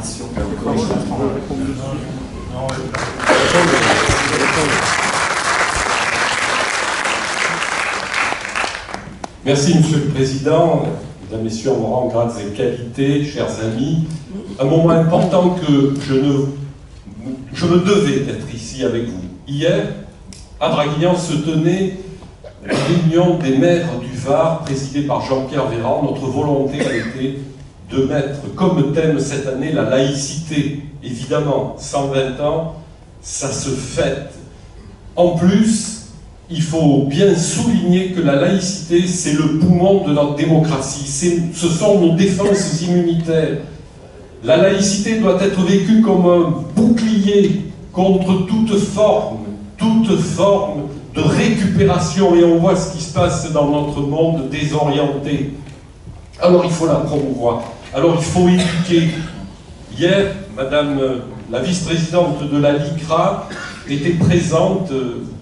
tradition. Merci Monsieur le Président, Mesdames, Messieurs, en rang, grades et qualités, chers amis. Un moment important que je me devais d'être ici avec vous. Hier, à Draguignan se tenait la réunion des maires du Var, présidée par Jean-Pierre Véran. Notre volonté a été de mettre comme thème cette année la laïcité. Évidemment, 120 ans, ça se fête. En plus, il faut bien souligner que la laïcité, c'est le poumon de notre démocratie. Ce sont nos défenses immunitaires. La laïcité doit être vécue comme un bouclier contre toute forme de récupération. Et on voit ce qui se passe dans notre monde désorienté. Alors il faut la promouvoir. Alors il faut éduquer. Hier, Madame la vice-présidente de la LICRA était présente.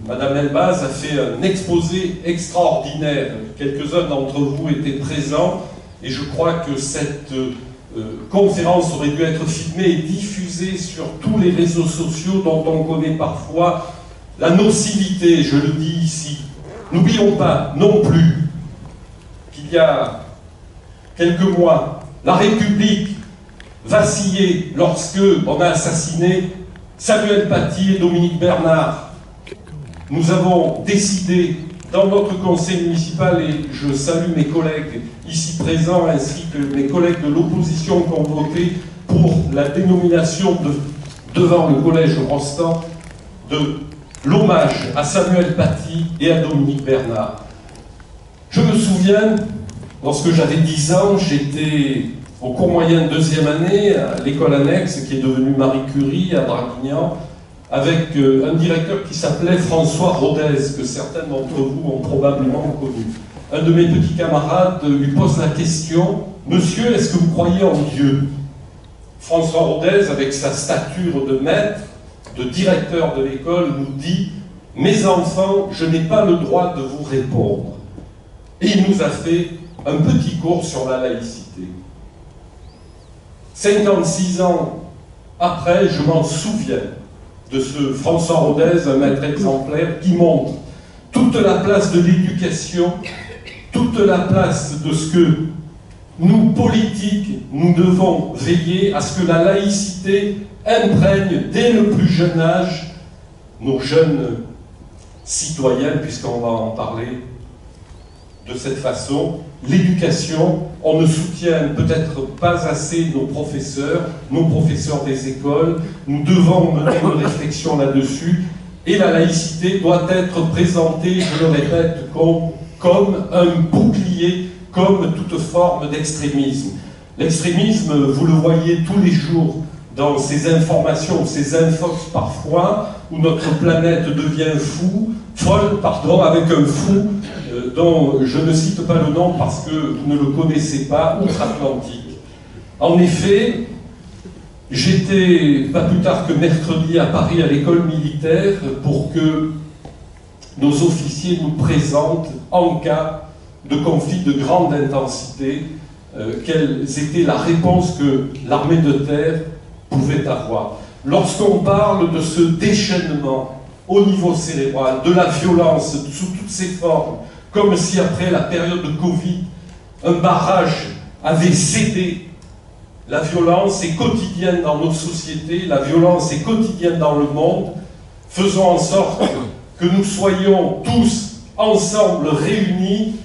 Madame Elbaz a fait un exposé extraordinaire. Quelques-uns d'entre vous étaient présents et je crois que cette conférence aurait dû être filmée et diffusée sur tous les réseaux sociaux dont on connaît parfois la nocivité, je le dis ici. N'oublions pas non plus qu'il y a quelques mois, la République vacillait lorsque on a assassiné Samuel Paty et Dominique Bernard. Nous avons décidé dans notre conseil municipal, et je salue mes collègues ici présents ainsi que mes collègues de l'opposition qui ont voté pour la dénomination devant le collège Rostand de l'hommage à Samuel Paty et à Dominique Bernard. Je me souviens, lorsque j'avais 10 ans, j'étais au cours moyen de 2e année à l'école annexe qui est devenue Marie Curie à Draguignan, avec un directeur qui s'appelait François Rodez, que certains d'entre vous ont probablement connu. Un de mes petits camarades lui pose la question « Monsieur, est-ce que vous croyez en Dieu ?» François Rodez, avec sa stature de maître, de directeur de l'école, nous dit « Mes enfants, je n'ai pas le droit de vous répondre. » Et il nous a fait un petit cours sur la laïcité. 56 ans après, je m'en souviens de ce François Rodez, un maître exemplaire, qui montre toute la place de l'éducation, toute la place de ce que nous, politiques, nous devons veiller à ce que la laïcité imprègne dès le plus jeune âge nos jeunes citoyens, puisqu'on va en parler de cette façon. L'éducation, on ne soutient peut-être pas assez nos professeurs des écoles. Nous devons mener une réflexion là-dessus. Et la laïcité doit être présentée, je le répète, comme un bouclier, comme toute forme d'extrémisme. L'extrémisme, vous le voyez tous les jours dans ces informations, ces infox parfois, où notre planète devient folle, avec un fou dont je ne cite pas le nom parce que vous ne le connaissez pas, outre-Atlantique. En effet, j'étais pas plus tard que mercredi à Paris à l'école militaire pour que nos officiers nous présentent, en cas de conflit de grande intensité, quelle était la réponse que l'armée de terre pouvait avoir. Lorsqu'on parle de ce déchaînement au niveau cérébral, de la violence sous toutes ses formes, comme si après la période de Covid, un barrage avait cédé. La violence est quotidienne dans nos sociétés, la violence est quotidienne dans le monde. Faisons en sorte que nous soyons tous ensemble réunis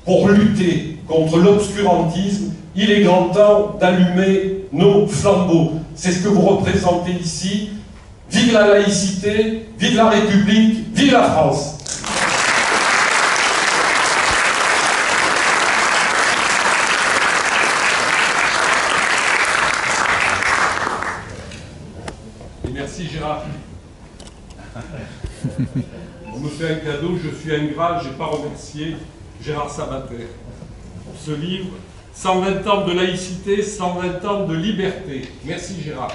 pour lutter contre l'obscurantisme. Il est grand temps d'allumer nos flambeaux. C'est ce que vous représentez ici. Vive la laïcité, vive la République, vive la France! Et merci Gérard. On me fait un cadeau, je suis ingrat, je n'ai pas remercié Gérard Sabater pour ce livre. 120 ans de laïcité, 120 ans de liberté. Merci Gérard.